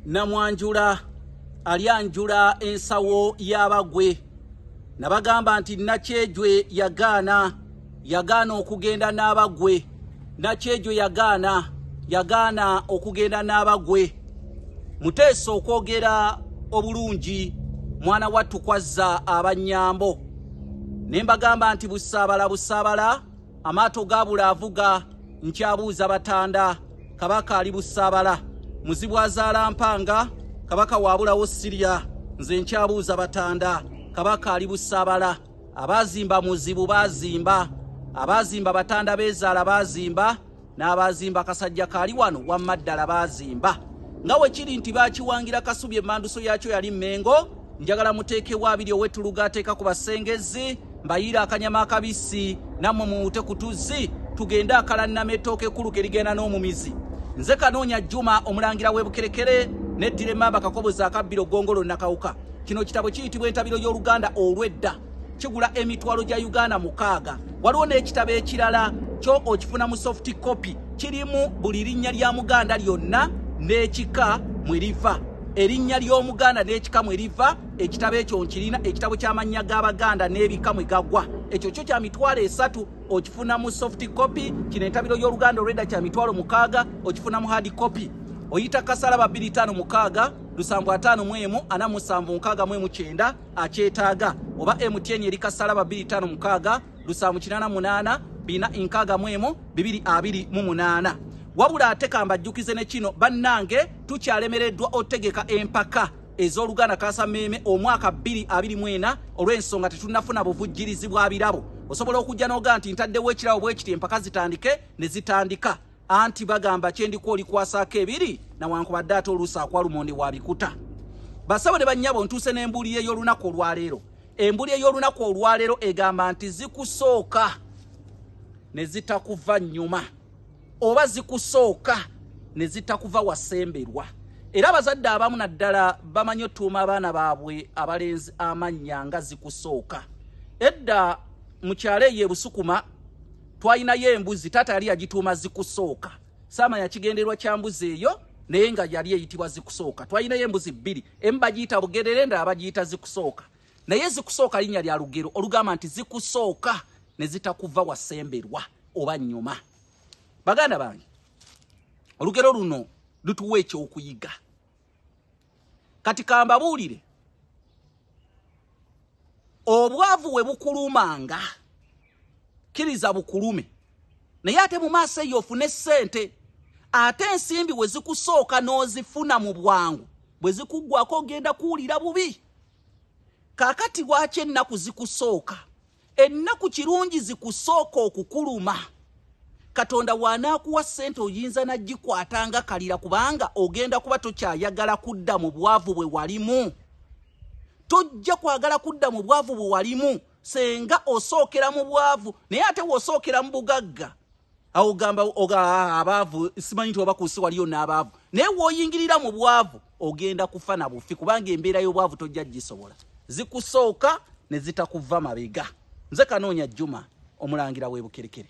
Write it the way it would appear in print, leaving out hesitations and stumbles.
Namwanjula alyanjula ensawo y'abagwe nabagamba nti Nakyejwe yagaana okugenda n'abagwe. Nakyejwe yagaana okugenda n'abagwe. Muteesa okwogera obulungi mwana wattu kwazza abanyambo. Nembagamba nti busaabala amaato gaabula avuga nkyabuuza batanda kabaka ali busaabala. Muzibu azaala mpanga kabaka waabulawo Siriya nze nkyabuuza batanda kabaka ali busaabala. Abazimba muzibu bazimba, abazimba batanda bezaala bazimba, n'abazimba kasajja kaali wano wamma ddala bazimba. Nga we kiri nti bakiwangira Kasubi emmanduso yakyo yali Mmengo. Njagala muteekewo abiri ow'ettuluga ateeka ku basengezi mbayiira akanyama akabisi nammwe muwute ku tuzzi tugende akalannametooke ekkulu ke ligenda n'omumizi. Nze Kanoonya Juma omulangira w'Ebukerekere neddira emmamba kakobozi akabbiro Gongolo Nakawuka. Kino kitabo kiyitibwa Entabiro y'Oluganda olw'edda. Kigula emitwalo gya Uganda 6. Waliwo n'ekitabo ekirala kyo okifuna mu soft copy. Kirimu buli linnya lya Muganda lyonna n'ekika mwe liva. Erinnya ly'Omuganda n'ekika mwe liva. Ekitabo ekyo nkirina, ekitabo ky'amannya g'Abaganda n'ebika mwe gagwa. Ekyo kyo kya mitwalo 3 okifuna mu soft copy. Kino Entabiro y'Oluganda olw'edda kya mitwalo 6 okifuna mu hard copy. Oyita kasalaba 256 751 476 akyetaaga oba MTN eri kasalaba 256 788 461 228. Wabula ate kambajjukize ne kino bannange tukyalemereddwa otegeka empaka ez'Oluganda Kasameme omwaka 2024 olw'ensonga tetunnafuna buvujjirizi bwa birabo. Osobola okujja n'oga nti ntaddewo ekirawo bwe kiti empaka zitandike ne zitandika. Anti bagamba kyendiko olikwasako ebiri nawankubadde ate oluusi akwa lumonde wa bikuta. Basabo ne bannyabo ntuuse n'embuli ey'olunaku olwaleero. Embuli ey'olunaku olwaleero egamba nti zikusooka ne zitakuva nnyuma oba zikusooka ne zitakuva wasemberwa. Era abazadde abamu naddala bamanyi otuuma abaana baabwe abalenzi amannya nga zikusooka. Edda mu kyalo eyo Busukuma twalinayo embuzi taata yali yagituuma zikusooka. Saamanya kigenderwa kya mbuzi eyo naye nga yali eyitibwa zikusooka. Twalinayo embuzi 2, emu bagiyita Bugerere endala bagiyita zikusooka. Naye zikusooka linnya lya lugero olugamba nti zikusooka ne zitakuva wasemberwa oba nnyuma. Baganda bange, olugero luno lutuwa ekyokuyiga. Kati kambabuulire, obwavu we bukulumanga kiriza bukulume, naye ate mu maaso eyo ofune ssente. Ate ensimbi we zikusooka n'ozifuna mu bwangu bwe zikuggwako ogenda kuwulira bubi. Kaakati lwaki ennaku zikusooka? Ennaku kirungi zikusooka okukuluma. Katonda wanaakuwa ssente oyinza nagikwatanga kalira kubanga ogenda kuba tokyayagala kudda mu bwavu bwe walimu. Tojja kwagala kudda mu bwavu bwe walimu senga osookera mu bwavu, naye ate wosookera mu bugagga awo gamba abaavu simanyi nti obakuusi waliyo n'abaavu. Naye wooyingirira mu bwavu ogenda kufa na bufi kubanga embeera y'obwavu tojja gisobola. Zikusooka ne zitakuva mabega. Nze Kanoonya Juma omulangira w'Ebukerekere.